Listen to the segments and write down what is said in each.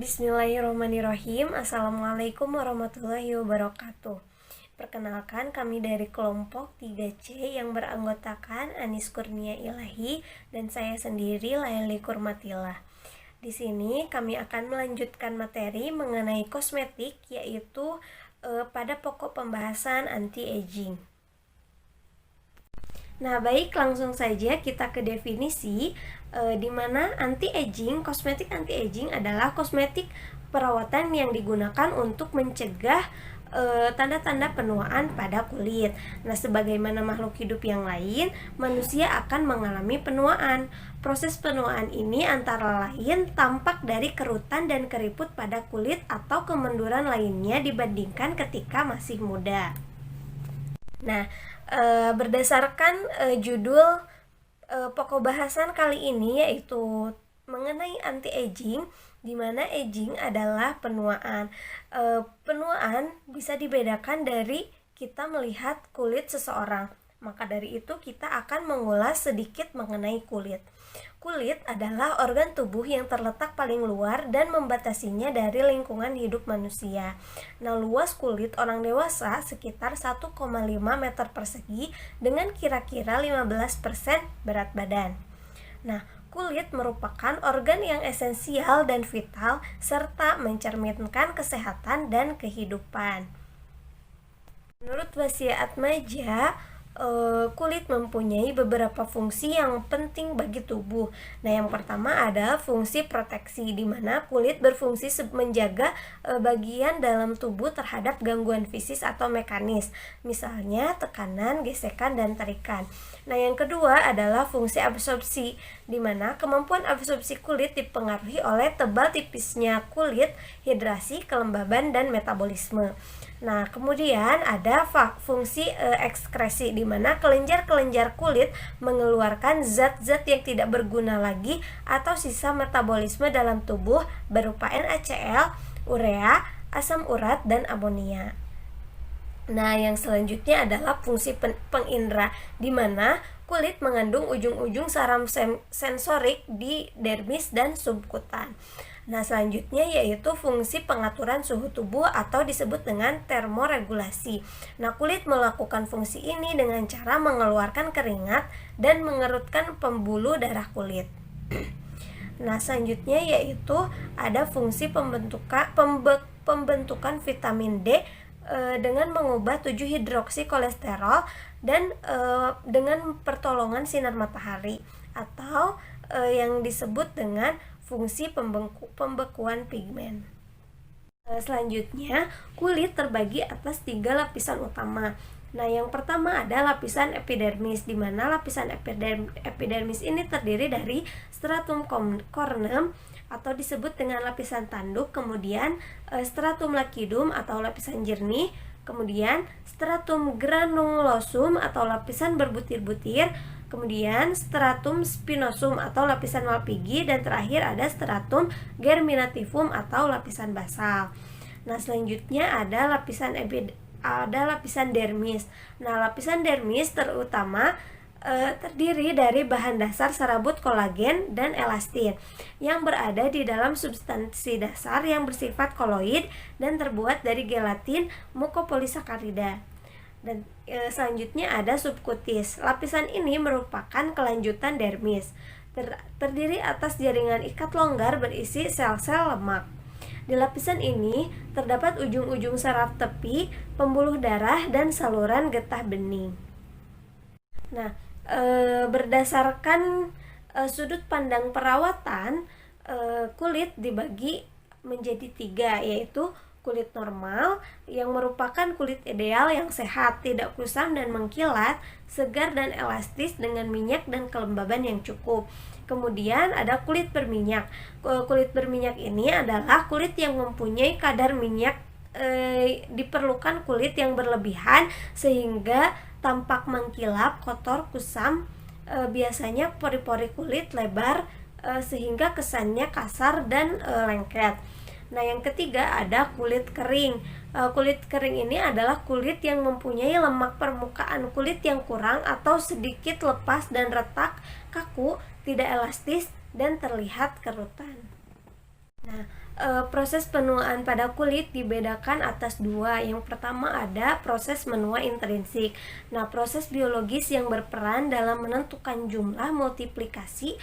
Bismillahirrahmanirrahim. Assalamualaikum warahmatullahi wabarakatuh. Perkenalkan, kami dari kelompok 3C yang beranggotakan Anis Kurnia Ilahi dan saya sendiri Laili Kurmatillah. Di sini kami akan melanjutkan materi mengenai kosmetik, yaitu pada pokok pembahasan anti-aging. Nah, baik, langsung saja kita ke definisi, di mana kosmetik anti-aging adalah kosmetik perawatan yang digunakan untuk mencegah tanda-tanda penuaan pada kulit. Nah, sebagaimana makhluk hidup yang lain, manusia akan mengalami penuaan. Proses penuaan ini antara lain tampak dari kerutan dan keriput pada kulit atau kemenduran lainnya dibandingkan ketika masih muda. Nah, berdasarkan judul pokok bahasan kali ini, yaitu mengenai anti-aging, di mana aging adalah penuaan. Penuaan bisa dibedakan dari kita melihat kulit seseorang. Maka dari itu kita akan mengulas sedikit mengenai kulit. Kulit adalah organ tubuh yang terletak paling luar dan membatasinya dari lingkungan hidup manusia. Nah, luas kulit orang dewasa sekitar 1,5 meter persegi dengan kira-kira 15% berat badan. Nah, kulit merupakan organ yang esensial dan vital serta mencerminkan kesehatan dan kehidupan. Menurut Wasiat Maja, kulit mempunyai beberapa fungsi yang penting bagi tubuh. Nah, yang pertama ada fungsi proteksi, di mana kulit berfungsi menjaga bagian dalam tubuh terhadap gangguan fisik atau mekanis, misalnya tekanan, gesekan, dan tarikan. Nah, yang kedua adalah fungsi absorpsi, di mana kemampuan absorpsi kulit dipengaruhi oleh tebal tipisnya kulit, hidrasi, kelembaban, dan metabolisme. Nah, kemudian ada fungsi ekskresi, di mana kelenjar-kelenjar kulit mengeluarkan zat-zat yang tidak berguna lagi atau sisa metabolisme dalam tubuh berupa NaCl, urea, asam urat, dan amonia. Nah, yang selanjutnya adalah fungsi pengindra, di mana kulit mengandung ujung-ujung saraf sensorik di dermis dan subkutan. Nah, selanjutnya yaitu fungsi pengaturan suhu tubuh atau disebut dengan termoregulasi. Nah, kulit melakukan fungsi ini dengan cara mengeluarkan keringat dan mengerutkan pembuluh darah kulit. Nah, selanjutnya yaitu ada fungsi pembentukan vitamin D dengan mengubah 7-hidroksi kolesterol dan dengan pertolongan sinar matahari, atau yang disebut dengan fungsi pembekuan pigmen. Selanjutnya, kulit terbagi atas 3 lapisan utama. Nah, yang pertama ada lapisan epidermis, di mana lapisan epidermis ini terdiri dari stratum corneum atau disebut dengan lapisan tanduk, kemudian stratum lacidum atau lapisan jernih, kemudian stratum granulosum atau lapisan berbutir-butir, kemudian stratum spinosum atau lapisan malpighi, dan terakhir ada stratum germinativum atau lapisan basal. Nah, selanjutnya ada lapisan dermis. Nah, lapisan dermis terutama terdiri dari bahan dasar serabut kolagen dan elastin yang berada di dalam substansi dasar yang bersifat koloid dan terbuat dari gelatin mukopolisakarida. Dan selanjutnya ada subkutis. Lapisan ini merupakan kelanjutan dermis, terdiri atas jaringan ikat longgar berisi sel-sel lemak. Di lapisan ini terdapat ujung-ujung saraf tepi, pembuluh darah, dan saluran getah bening. Nah, berdasarkan sudut pandang perawatan, kulit dibagi menjadi 3, yaitu kulit normal yang merupakan kulit ideal yang sehat, tidak kusam dan mengkilat, segar dan elastis dengan minyak dan kelembaban yang cukup. Kemudian ada kulit berminyak. Kulit berminyak ini adalah kulit yang mempunyai kadar minyak diperlukan kulit yang berlebihan sehingga tampak mengkilap, kotor, kusam. Biasanya pori-pori kulit lebar sehingga kesannya kasar dan lengket. Nah, yang ketiga ada kulit kering. Kulit kering ini adalah kulit yang mempunyai lemak permukaan kulit yang kurang atau sedikit lepas dan retak, kaku, tidak elastis, dan terlihat kerutan. Nah, proses penuaan pada kulit dibedakan atas dua. Yang pertama ada proses menua intrinsik. Nah, proses biologis yang berperan dalam menentukan jumlah multiplikasi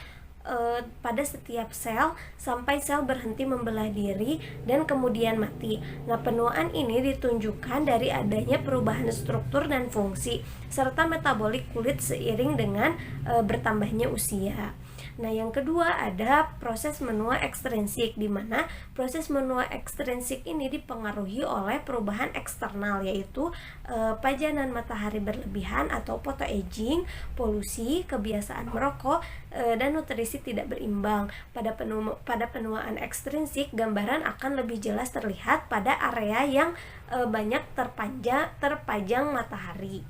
pada setiap sel sampai sel berhenti membelah diri dan kemudian mati. Nah, penuaan ini ditunjukkan dari adanya perubahan struktur dan fungsi serta metabolik kulit seiring dengan bertambahnya usia. Nah, yang kedua ada proses menua ekstrinsik, di mana proses menua ekstrinsik ini dipengaruhi oleh perubahan eksternal, yaitu pajanan matahari berlebihan atau photoaging, polusi, kebiasaan merokok, dan nutrisi tidak berimbang. Pada penuaan ekstrinsik, gambaran akan lebih jelas terlihat pada area yang banyak terpajang matahari.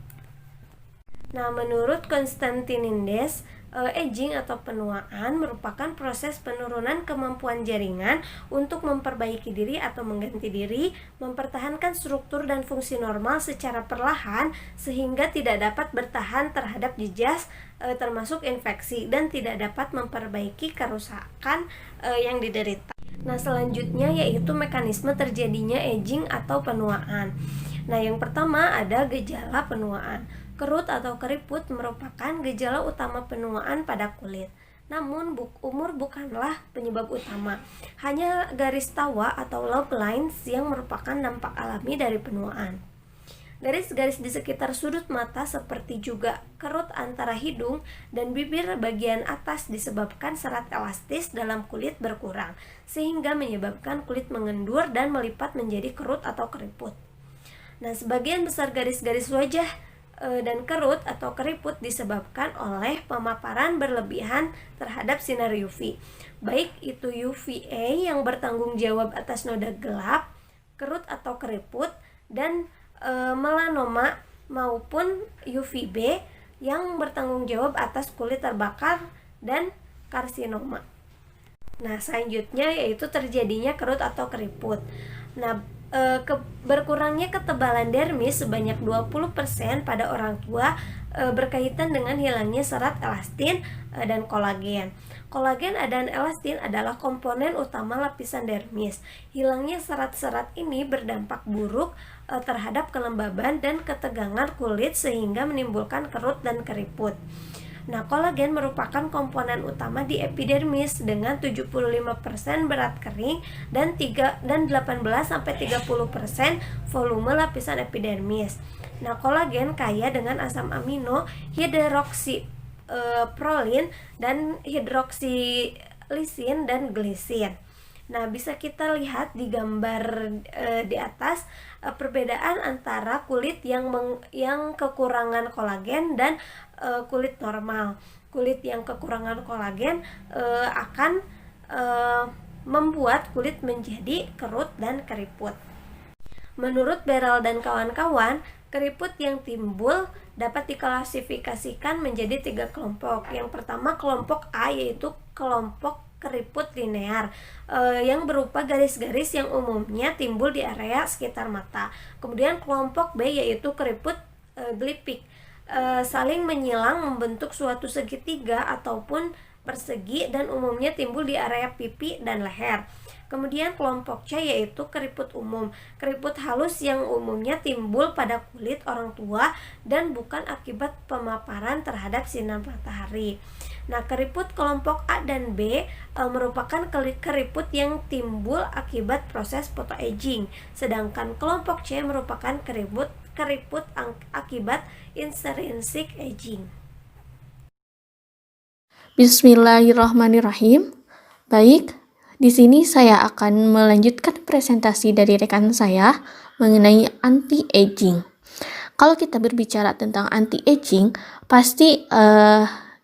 Nah, menurut Constantinides, aging atau penuaan merupakan proses penurunan kemampuan jaringan untuk memperbaiki diri atau mengganti diri, mempertahankan struktur dan fungsi normal secara perlahan sehingga tidak dapat bertahan terhadap jejas termasuk infeksi dan tidak dapat memperbaiki kerusakan yang diderita. Nah, selanjutnya yaitu mekanisme terjadinya aging atau penuaan. Nah, yang pertama ada gejala penuaan. Kerut atau keriput merupakan gejala utama penuaan pada kulit. Namun umur bukanlah penyebab utama. Hanya garis tawa atau log lines yang merupakan dampak alami dari penuaan. Garis-garis di sekitar sudut mata seperti juga kerut antara hidung dan bibir bagian atas disebabkan serat elastis dalam kulit berkurang, sehingga menyebabkan kulit mengendur dan melipat menjadi kerut atau keriput. Nah, sebagian besar garis-garis wajah dan kerut atau keriput disebabkan oleh pemaparan berlebihan terhadap sinar UV, baik itu UVA yang bertanggung jawab atas noda gelap, kerut atau keriput, dan melanoma maupun UVB yang bertanggung jawab atas kulit terbakar dan karsinoma. Nah, selanjutnya yaitu terjadinya kerut atau keriput. Nah, berkurangnya ketebalan dermis sebanyak 20% pada orang tua berkaitan dengan hilangnya serat elastin dan kolagen. Kolagen dan elastin adalah komponen utama lapisan dermis. Hilangnya serat-serat ini berdampak buruk terhadap kelembaban dan ketegangan kulit sehingga menimbulkan kerut dan keriput. Nah, kolagen merupakan komponen utama di epidermis dengan 75% berat kering dan 18-30% volume lapisan epidermis. Nah, kolagen kaya dengan asam amino, hidroksiprolin, dan hidroksilisin dan glisin. Nah, bisa kita lihat di gambar di atas perbedaan antara kulit yang kekurangan kolagen dan kulit normal. Kulit yang kekurangan kolagen akan membuat kulit menjadi kerut dan keriput. Menurut Beral dan kawan-kawan, keriput yang timbul dapat diklasifikasikan menjadi 3 kelompok. Yang pertama kelompok A, yaitu kelompok keriput linear yang berupa garis-garis yang umumnya timbul di area sekitar mata. Kemudian kelompok B yaitu keriput glipik, saling menyilang membentuk suatu segitiga ataupun persegi dan umumnya timbul di area pipi dan leher. Kemudian kelompok C yaitu keriput umum, keriput halus yang umumnya timbul pada kulit orang tua dan bukan akibat pemaparan terhadap sinar matahari. Nah, keriput kelompok A dan B merupakan keriput yang timbul akibat proses photoaging, sedangkan kelompok C merupakan keriput akibat intrinsic aging. Bismillahirrahmanirrahim. Baik, di sini saya akan melanjutkan presentasi dari rekan saya mengenai anti-aging. Kalau kita berbicara tentang anti-aging, pasti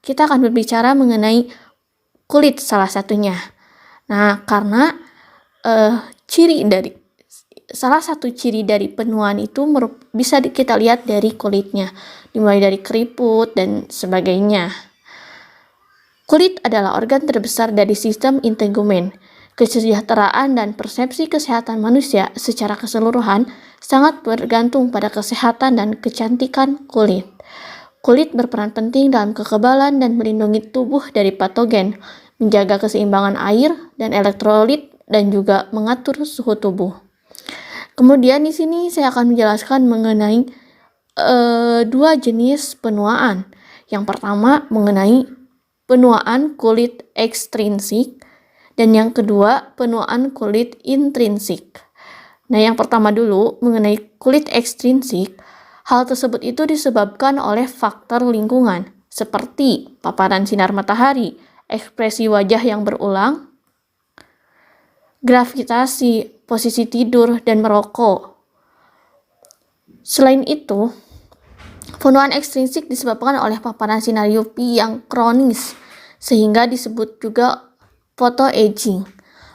kita akan berbicara mengenai kulit salah satunya. Nah, karena salah satu ciri dari penuaan itu bisa kita lihat dari kulitnya, dimulai dari keriput dan sebagainya. Kulit adalah organ terbesar dari sistem integumen. Kesejahteraan dan persepsi kesehatan manusia secara keseluruhan sangat bergantung pada kesehatan dan kecantikan kulit. Kulit berperan penting dalam kekebalan dan melindungi tubuh dari patogen, menjaga keseimbangan air dan elektrolit dan juga mengatur suhu tubuh. Kemudian di sini saya akan menjelaskan mengenai dua jenis penuaan. Yang pertama mengenai penuaan kulit ekstrinsik dan yang kedua penuaan kulit intrinsik. Nah, yang pertama dulu mengenai kulit ekstrinsik, hal tersebut itu disebabkan oleh faktor lingkungan seperti paparan sinar matahari, ekspresi wajah yang berulang, gravitasi, posisi tidur, dan merokok. Selain itu, penuaan ekstrinsik disebabkan oleh paparan sinar UV yang kronis, sehingga disebut juga photoaging.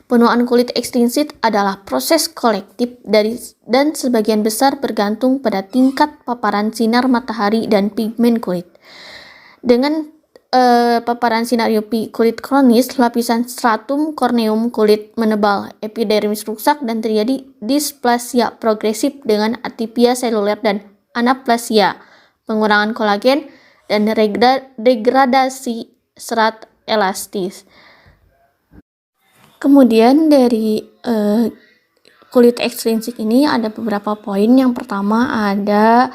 Penuaan kulit ekstrinsik adalah proses kolektif dan sebagian besar bergantung pada tingkat paparan sinar matahari dan pigmen kulit. Dengan paparan sinar UV kulit kronis, lapisan stratum korneum kulit menebal, epidermis rusak, dan terjadi displasia progresif dengan atipia seluler dan anaplasia, pengurangan kolagen, dan degradasi serat elastis. Kemudian dari kulit ekstrinsik ini ada beberapa poin. Yang pertama ada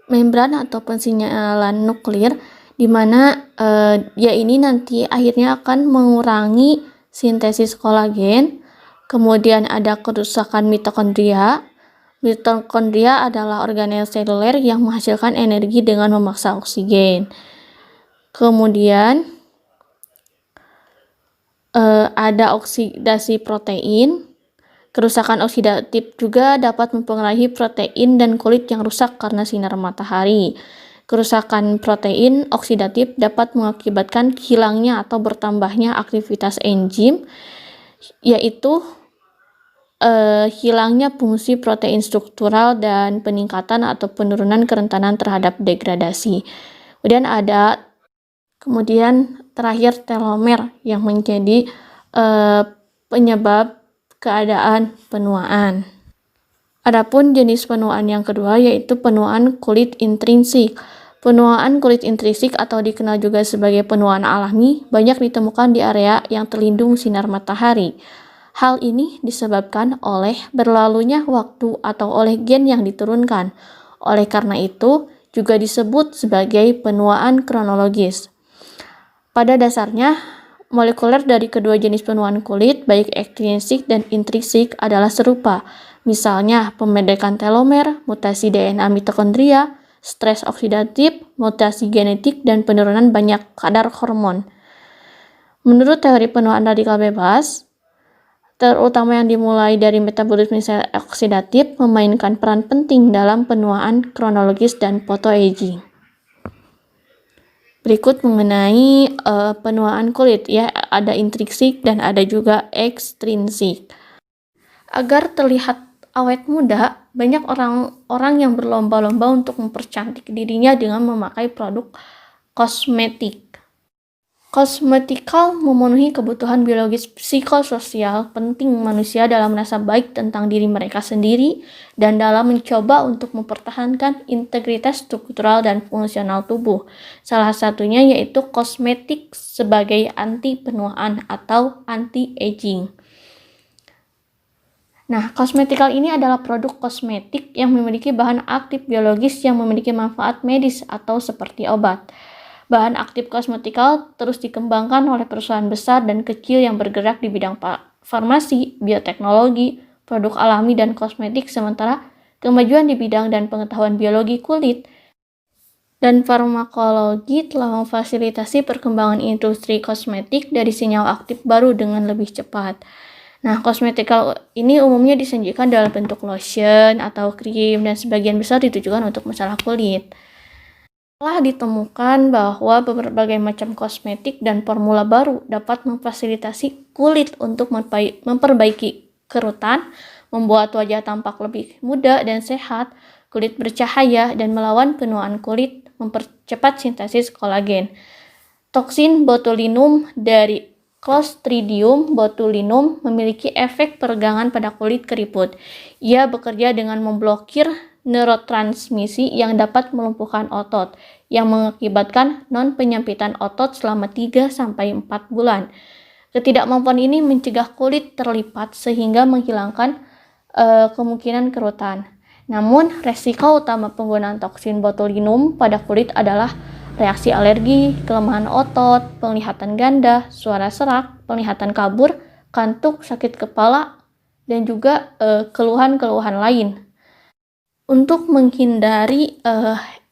membran atau pensinyalan nuklir, di mana dia ini nanti akhirnya akan mengurangi sintesis kolagen. Kemudian ada kerusakan mitokondria. Mitokondria adalah organel seluler yang menghasilkan energi dengan memaksa oksigen. Kemudian ada oksidasi protein. Kerusakan oksidatif juga dapat mempengaruhi protein dan kulit yang rusak karena sinar matahari. Kerusakan protein oksidatif dapat mengakibatkan hilangnya atau bertambahnya aktivitas enzim, yaitu hilangnya fungsi protein struktural dan peningkatan atau penurunan kerentanan terhadap degradasi. Kemudian terakhir telomer yang menjadi penyebab keadaan penuaan. Adapun jenis penuaan yang kedua yaitu penuaan kulit intrinsik. Penuaan kulit intrinsik atau dikenal juga sebagai penuaan alami banyak ditemukan di area yang terlindung sinar matahari. Hal ini disebabkan oleh berlalunya waktu atau oleh gen yang diturunkan. Oleh karena itu, juga disebut sebagai penuaan kronologis. Pada dasarnya, molekuler dari kedua jenis penuaan kulit, baik ekstrinsik dan intrinsik, adalah serupa. Misalnya, pemendekan telomer, mutasi DNA mitokondria, stres oksidatif, mutasi genetik, dan penurunan banyak kadar hormon. Menurut teori penuaan radikal bebas, terutama yang dimulai dari metabolisme sel oksidatif, memainkan peran penting dalam penuaan kronologis dan photoaging. Berikut mengenai penuaan kulit, ya, ada intrinsik dan ada juga ekstrinsik. Agar terlihat awet muda, banyak orang-orang yang berlomba-lomba untuk mempercantik dirinya dengan memakai produk kosmetik. Kosmetikal memenuhi kebutuhan biologis psikososial penting manusia dalam merasa baik tentang diri mereka sendiri dan dalam mencoba untuk mempertahankan integritas struktural dan fungsional tubuh. Salah satunya yaitu kosmetik sebagai anti penuaan atau anti-aging. Nah, kosmetikal ini adalah produk kosmetik yang memiliki bahan aktif biologis yang memiliki manfaat medis atau seperti obat. Bahan aktif kosmetikal terus dikembangkan oleh perusahaan besar dan kecil yang bergerak di bidang farmasi, bioteknologi, produk alami, dan kosmetik, sementara kemajuan di bidang dan pengetahuan biologi kulit dan farmakologi telah memfasilitasi perkembangan industri kosmetik dari senyawa aktif baru dengan lebih cepat. Nah, kosmetikal ini umumnya disajikan dalam bentuk lotion atau krim dan sebagian besar ditujukan untuk masalah kulit. Telah ditemukan bahwa berbagai macam kosmetik dan formula baru dapat memfasilitasi kulit untuk memperbaiki kerutan, membuat wajah tampak lebih muda dan sehat, kulit bercahaya, dan melawan penuaan kulit, mempercepat sintesis kolagen. Toksin botulinum dari Clostridium botulinum memiliki efek peregangan pada kulit keriput. Ia bekerja dengan memblokir neurotransmisi yang dapat melumpuhkan otot, yang mengakibatkan non-penyempitan otot selama 3-4 bulan. Ketidakmampuan ini mencegah kulit terlipat sehingga menghilangkan kemungkinan kerutan. Namun, resiko utama penggunaan toksin botulinum pada kulit adalah reaksi alergi, kelemahan otot, penglihatan ganda, suara serak, penglihatan kabur, kantuk, sakit kepala, dan juga keluhan-keluhan lain. Untuk menghindari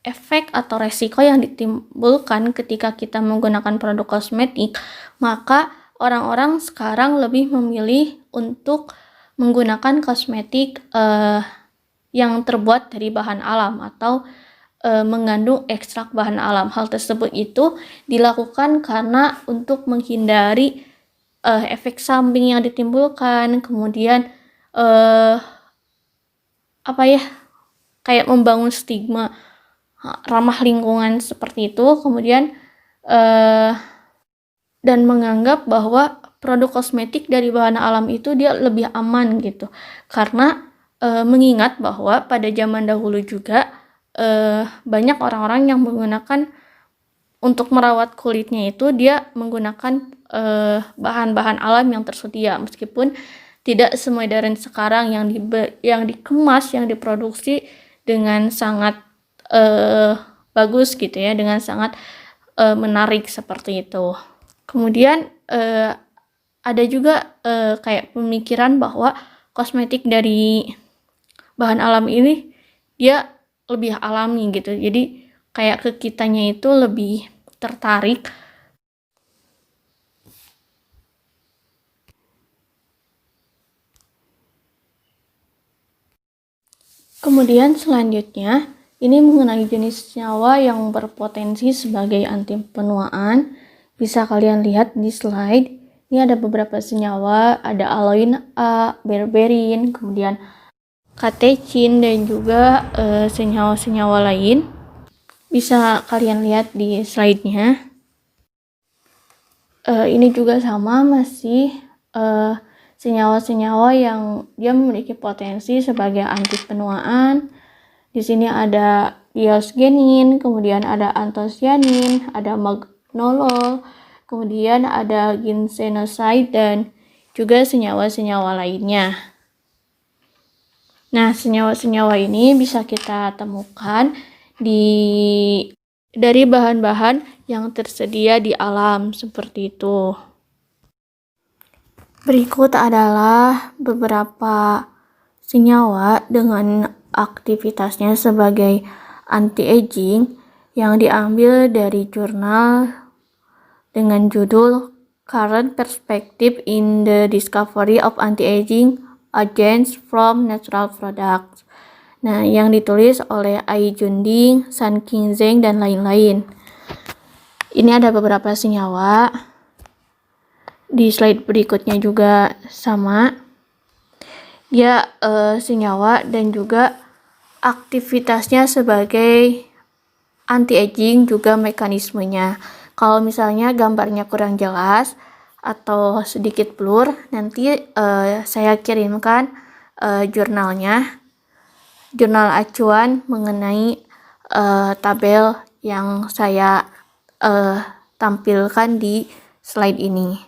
efek atau resiko yang ditimbulkan ketika kita menggunakan produk kosmetik, maka orang-orang sekarang lebih memilih untuk menggunakan kosmetik yang terbuat dari bahan alam atau mengandung ekstrak bahan alam. Hal tersebut itu dilakukan karena untuk menghindari efek samping yang ditimbulkan, kemudian kayak membangun stigma ramah lingkungan seperti itu, kemudian dan menganggap bahwa produk kosmetik dari bahan alam itu dia lebih aman gitu, karena mengingat bahwa pada zaman dahulu juga banyak orang-orang yang menggunakan untuk merawat kulitnya itu dia menggunakan bahan-bahan alam yang tersedia, meskipun tidak semodern sekarang yang dikemas, yang diproduksi dengan sangat bagus gitu ya, dengan sangat menarik seperti itu. Kemudian ada juga kayak pemikiran bahwa kosmetik dari bahan alam ini dia lebih alami gitu, jadi kayak ke kitanya itu lebih tertarik. Kemudian selanjutnya, ini mengenai jenis senyawa yang berpotensi sebagai anti penuaan. Bisa kalian lihat di slide. Ini ada beberapa senyawa, ada aloin A, berberin, kemudian katechin, dan juga senyawa-senyawa lain. Bisa kalian lihat di slide-nya. Ini juga sama, masih senyawa-senyawa yang dia memiliki potensi sebagai anti penuaan. Di sini ada diosgenin, kemudian ada antosianin, ada magnolol, kemudian ada ginsenoside, dan juga senyawa-senyawa lainnya. Nah, senyawa-senyawa ini bisa kita temukan dari bahan-bahan yang tersedia di alam seperti itu. Berikut adalah beberapa senyawa dengan aktivitasnya sebagai anti-aging yang diambil dari jurnal dengan judul Current Perspective in the Discovery of Anti-Aging Agents from Natural Products. Nah, yang ditulis oleh Ai Junding, San Qingzeng, dan lain-lain. Ini ada beberapa senyawa. Di slide berikutnya juga sama. Dia senyawa dan juga aktivitasnya sebagai anti-aging, juga mekanismenya. Kalau misalnya gambarnya kurang jelas atau sedikit blur, nanti saya kirimkan jurnalnya, jurnal acuan mengenai tabel yang saya tampilkan di slide ini.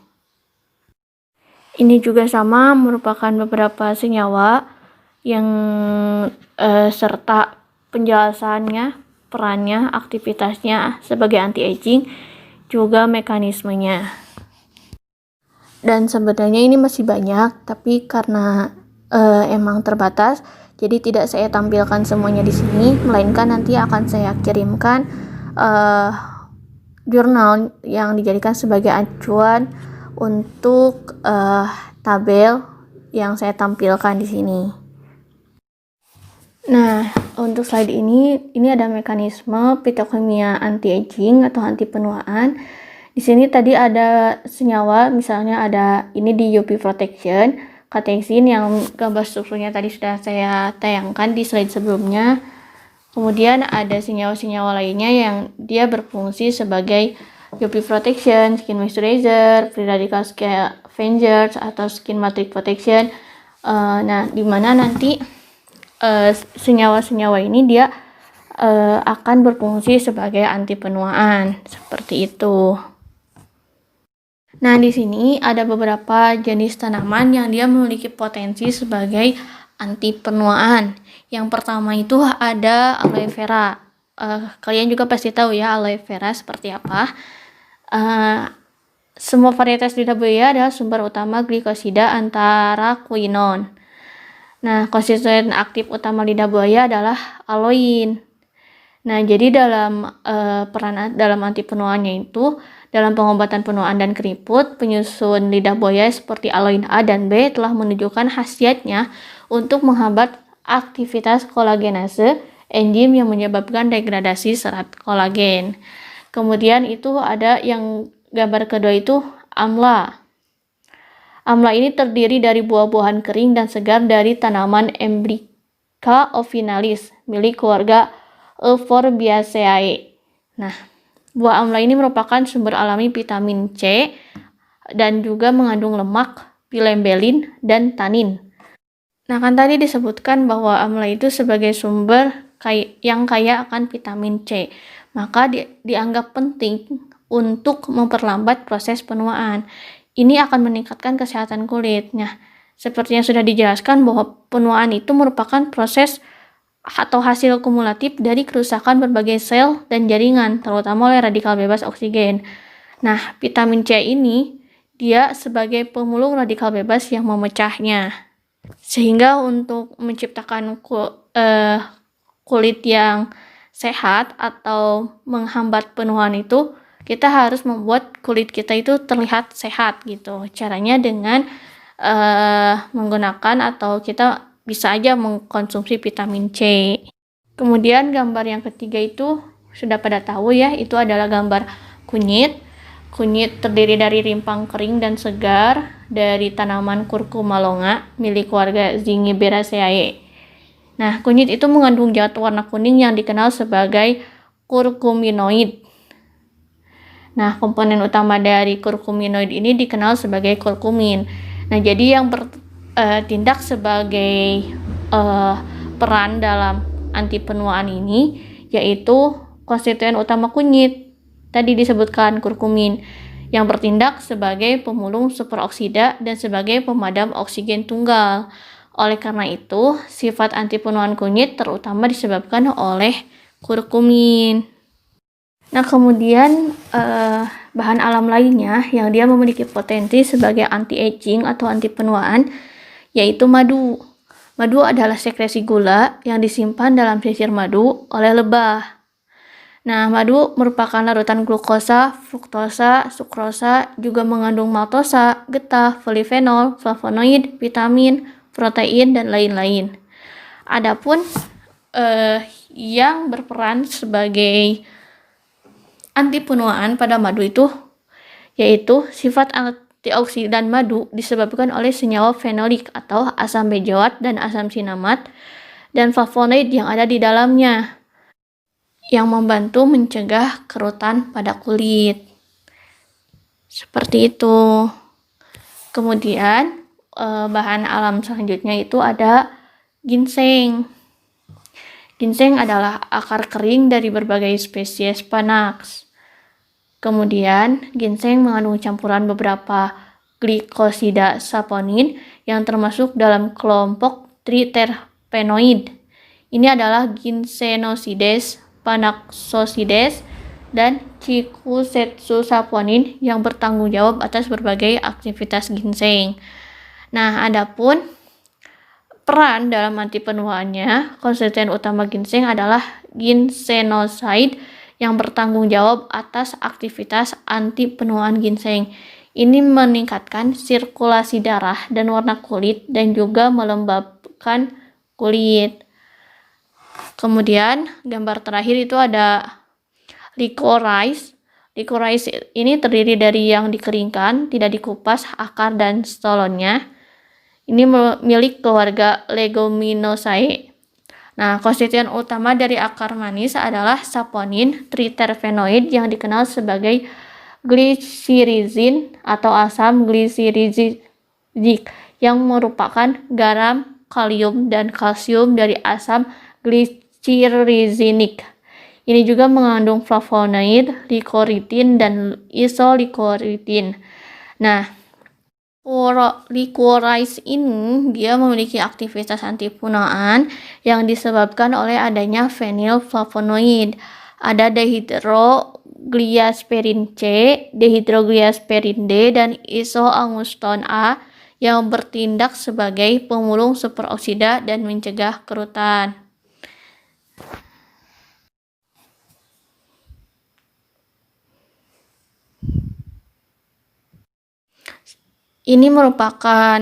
Ini juga sama, merupakan beberapa senyawa yang serta penjelasannya, perannya, aktivitasnya sebagai anti-aging, juga mekanismenya. Dan sebenarnya ini masih banyak, tapi karena emang terbatas, jadi tidak saya tampilkan semuanya di sini, melainkan nanti akan saya kirimkan jurnal yang dijadikan sebagai acuan untuk tabel yang saya tampilkan di sini. Nah, untuk slide ini ada mekanisme fitokimia anti-aging atau anti penuaan. Di sini tadi ada senyawa, misalnya ada ini di UV protection, katexin yang gambar strukturnya tadi sudah saya tayangkan di slide sebelumnya. Kemudian ada senyawa-senyawa lainnya yang dia berfungsi sebagai UV protection, skin moisturizer, free radical scavengers, atau skin matrix protection. Nah, dimana nanti senyawa-senyawa ini dia akan berfungsi sebagai anti penuaan seperti itu. Nah, di sini ada beberapa jenis tanaman yang dia memiliki potensi sebagai anti penuaan. Yang pertama itu ada aloe vera. Kalian juga pasti tahu ya aloe vera seperti apa. Semua varietas lidah buaya adalah sumber utama glikosida antara quinone. Nah, konstituen aktif utama lidah buaya adalah aloin. Nah, jadi dalam peran dalam anti penuaannya itu, dalam pengobatan penuaan dan keriput, penyusun lidah buaya seperti aloin A dan B telah menunjukkan khasiatnya untuk menghambat aktivitas kolagenase, enzim yang menyebabkan degradasi serat kolagen. Kemudian itu ada yang gambar kedua itu amla. Amla ini terdiri dari buah-buahan kering dan segar dari tanaman Emblica officinalis milik keluarga Euphorbiaceae. Nah, buah amla ini merupakan sumber alami vitamin C dan juga mengandung lemak, pilembelin, dan tanin. Nah, kan tadi disebutkan bahwa amla itu sebagai sumber yang kaya akan vitamin C. Maka dianggap penting untuk memperlambat proses penuaan. Ini akan meningkatkan kesehatan kulit. Nah, seperti yang sudah dijelaskan bahwa penuaan itu merupakan proses atau hasil kumulatif dari kerusakan berbagai sel dan jaringan, terutama oleh radikal bebas oksigen. Nah, vitamin C ini dia sebagai pemulung radikal bebas yang memecahnya. Sehingga untuk menciptakan kulit yang sehat atau menghambat penuaan itu, kita harus membuat kulit kita itu terlihat sehat gitu. Caranya dengan menggunakan atau kita bisa aja mengkonsumsi vitamin C. Kemudian gambar yang ketiga itu sudah pada tahu ya, itu adalah gambar kunyit. Kunyit terdiri dari rimpang kering dan segar dari tanaman Curcuma longa milik keluarga Zingiberaceae. Nah, kunyit itu mengandung zat warna kuning yang dikenal sebagai curcuminoid. Nah, komponen utama dari curcuminoid ini dikenal sebagai curcumin. Nah, jadi yang bertindak sebagai peran dalam anti penuaan ini yaitu konstituen utama kunyit. Tadi disebutkan kurkumin yang bertindak sebagai pemulung superoksida dan sebagai pemadam oksigen tunggal. Oleh karena itu, sifat anti penuaan kunyit terutama disebabkan oleh kurkumin. Nah, kemudian bahan alam lainnya yang dia memiliki potensi sebagai anti-aging atau anti penuaan yaitu madu. Madu adalah sekresi gula yang disimpan dalam sisir madu oleh lebah. Nah, madu merupakan larutan glukosa, fruktosa, sukrosa, juga mengandung maltosa, getah, polifenol, flavonoid, vitamin, protein, dan lain-lain. Adapun yang berperan sebagai anti penuaan pada madu itu yaitu sifat antioksidan madu disebabkan oleh senyawa fenolik atau asam benzoat dan asam sinamat dan flavonoid yang ada di dalamnya yang membantu mencegah kerutan pada kulit. Seperti itu. Kemudian bahan alam selanjutnya itu ada ginseng. Ginseng adalah akar kering dari berbagai spesies Panax. Kemudian, ginseng mengandung campuran beberapa glikosida saponin yang termasuk dalam kelompok triterpenoid. Ini adalah ginsenosides, panaxosides, dan chikusetsu saponin yang bertanggung jawab atas berbagai aktivitas ginseng. Nah, adapun peran dalam anti penuaannya, konstituen utama ginseng adalah ginsenoside yang bertanggung jawab atas aktivitas anti penuaan ginseng. Ini meningkatkan sirkulasi darah dan warna kulit dan juga melembabkan kulit. Kemudian gambar terakhir itu ada licorice. Licorice ini terdiri dari yang dikeringkan, tidak dikupas, akar dan stolonnya. Ini milik keluarga Leguminosae. Nah, konstituen utama dari akar manis adalah saponin triterpenoid yang dikenal sebagai glycyrrhizin atau asam glycyrrhizic yang merupakan garam, kalium, dan kalsium dari asam glycyrrhizinik. Ini juga mengandung flavonoid, licoritin, dan isolicoritin. Nah, licorice ini dia memiliki aktivitas anti penuaan yang disebabkan oleh adanya fenilflavonoid. Ada dehydrogliasperin C, dehydrogliasperin D, dan isoanguston A yang bertindak sebagai pemulung superoksida dan mencegah kerutan. Ini merupakan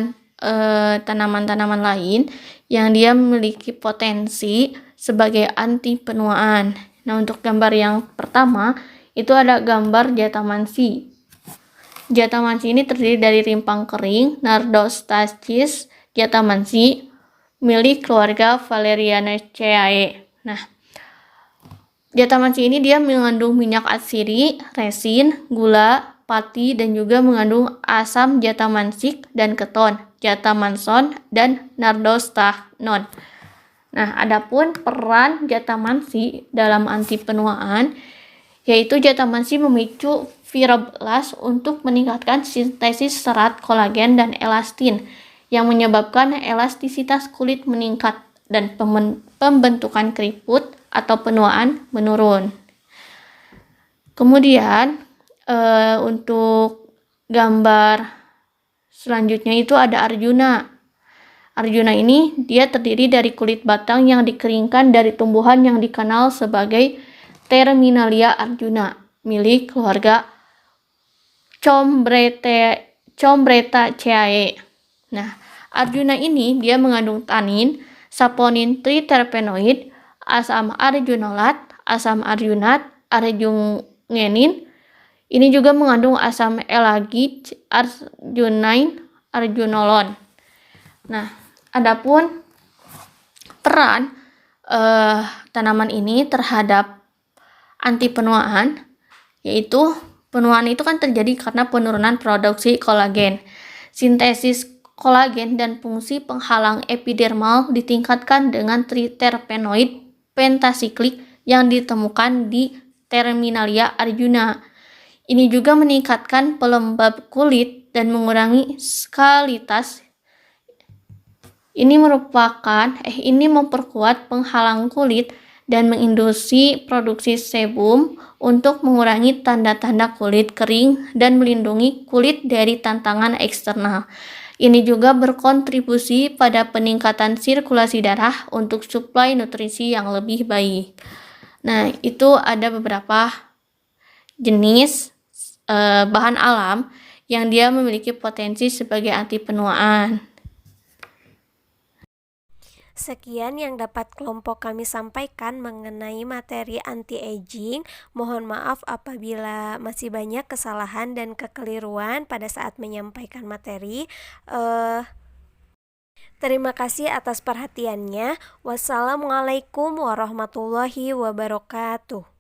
tanaman-tanaman lain yang dia memiliki potensi sebagai anti penuaan. Nah, untuk gambar yang pertama itu ada gambar jatamansi. Jatamansi ini terdiri dari rimpang kering Nardostachys jatamansi milik keluarga Valerianaceae. Nah, jatamansi ini dia mengandung minyak atsiri, resin, gula, pati, dan juga mengandung asam jatamansik dan keton, jatamanson, dan nardostanon. Nah, adapun peran jatamansi dalam anti penuaan, yaitu jatamansi memicu fibroblas untuk meningkatkan sintesis serat kolagen dan elastin, yang menyebabkan elastisitas kulit meningkat dan pembentukan keriput atau penuaan menurun. Kemudian untuk gambar selanjutnya itu ada Arjuna. Arjuna ini dia terdiri dari kulit batang yang dikeringkan dari tumbuhan yang dikenal sebagai Terminalia arjuna milik keluarga Chombretaceae. Nah, Arjuna ini dia mengandung tanin, saponin triterpenoid, asam arjunolat, asam arjunat, arjungenin. Ini juga mengandung asam elagit, arjunain, arjunolon. Nah, adapun peran tanaman ini terhadap anti penuaan, yaitu penuaan itu kan terjadi karena penurunan produksi kolagen. Sintesis kolagen dan fungsi penghalang epidermal ditingkatkan dengan triterpenoid pentasiklik yang ditemukan di Terminalia arjuna. Ini juga meningkatkan pelembab kulit dan mengurangi skalitas. Ini memperkuat penghalang kulit dan menginduksi produksi sebum untuk mengurangi tanda-tanda kulit kering dan melindungi kulit dari tantangan eksternal. Ini juga berkontribusi pada peningkatan sirkulasi darah untuk suplai nutrisi yang lebih baik. Nah, itu ada beberapa jenis bahan alam yang dia memiliki potensi sebagai anti penuaan. Sekian yang dapat kelompok kami sampaikan mengenai materi anti-aging. Mohon maaf apabila masih banyak kesalahan dan kekeliruan pada saat menyampaikan materi. Terima kasih atas perhatiannya. Wassalamualaikum warahmatullahi wabarakatuh.